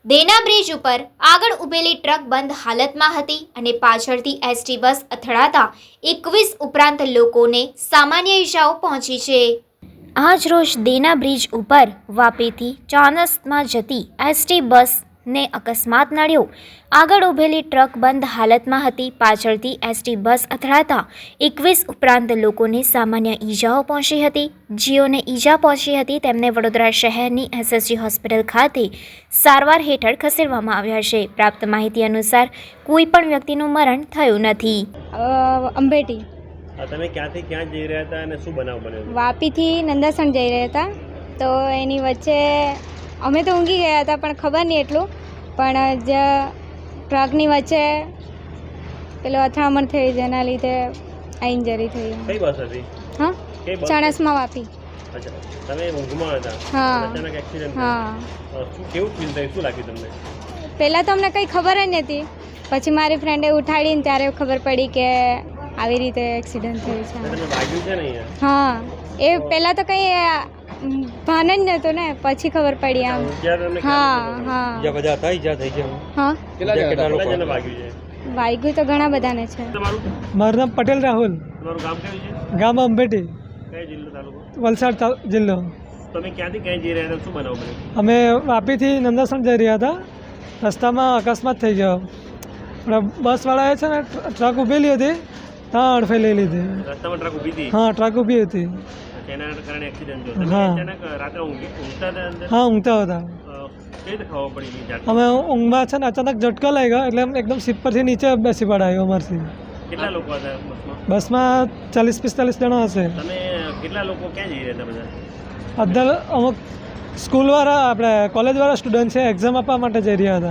દેના bridge ઉપર આગળ ઊભેલી ટ્રક બંધ હાલતમાં હતી અને પાછળથી એસટી બસ અથડાતા 21 ઉપરાંત લોકોને સામાન્ય ઈજાઓ પહોંચી છે। આજ રોજ દેના બ્રિજ ઉપર વાપીથી ચાણસ્માં જતી એસટી બસને અકસ્માત નડ્યો। આગળ ઊભેલી ટ્રક બંધ હાલતમાં હતી, પાછળથી એસટી બસ અથડાતા 21 ઉપરાંત લોકોને સામાન્ય ઈજાઓ પહોંચી હતી। જેઓને ઈજા પહોંચી હતી તેમને વડોદરા શહેરની એસએસજી હોસ્પિટલ ખાતે સારવાર હેઠળ ખસેડવામાં આવ્યા છે। પ્રાપ્ત માહિતી અનુસાર કોઈ પણ વ્યક્તિનું મરણ થયું નથી। અંબેટી તમે ક્યાંથી ક્યાં જઈ રહ્યા હતા અને શું બનાવ બન્યો? વાપીથી નંદાસણ જઈ રહ્યા હતા, તો એની વચ્ચે અમે તો ઊંઘી ગયા હતા પણ ખબર નહીં એટલું, પણ જે ટ્રકની વચ્ચે પેલો અથડામણ થઈ જેના લીધે આ ઇન્જરી થઈ। કઈ બસ હતી? હા, કઈ બસ? ચાણસ્મા વાપી। અચ્છા, તમે ઊંઘમાં હતા? હા અચાનક એક્સિડન્ટ હા। શું કેવું ફીલ થયું? શું લાગ્યું તમને? પહેલાં તો અમને કંઈ ખબર જ નથી, પછી મારી ફ્રેન્ડે ઉઠાડીને ત્યારે ખબર પડી કે આવી રીતે એક્સિડન્ટ થયું છે। તમને વાગ્યું છે ને અહીંયા? હા, એ પહેલાં તો કંઈ ભાન જ નહોતું ને, પછી ખબર પડી આમ। હા હા બધા હતા, ઈજા થઈ છે। હા, કેટલા જણને વાગ્યું છે? વાગ્યું તો ઘણા બધાને છે। તમારું મારું નામ પટેલ રાહુલ, તમારું ગામ કયું છે? ગામ અંબેટી, કયો જિલ્લો, તાલુકો? વલસાડ જિલ્લો। તમે ક્યાંથી ક્યાં જઈ રહ્યા હતા? શું બનાવ બન્યો? અમે વાપીથી નંદાસણ જઈ રહ્યા હતા, રસ્તામાં અકસ્માત થઈ ગયો। બસવાળાએ છે ને ટ્રક ઊભેલી હતી, ત્યાં અડફે લઈ લીધી। રસ્તામાં ટ્રક ઊભી હતી? હા, ટ્રક ઊભી હતી। તેના કારણે એક્સિડન્ટ થયો? તમે હા। અચાનક રાત્રે ઊંઘતા હતા અંદર? હા, ઊંઘતા હતા। કઈ રીતે ખબર પડી ગઈ? અમે ઊંઘમાં છે ને અચાનક ઝટકો લાગ્યો, એટલે એકદમ સીટ પરથી નીચે બેસી પડાયો અમારથી। કેટલા લોકો હતા બસમાં? બસમાં 40-45 જણા હશે। તમે કેટલા લોકો ક્યાં જઈ રહ્યા હતા બધા? અમુક સ્કૂલવાળા, આપણે કોલેજવાળા સ્ટુડન્ટ છે, એક્ઝામ આપવા માટે જઈ રહ્યા હતા।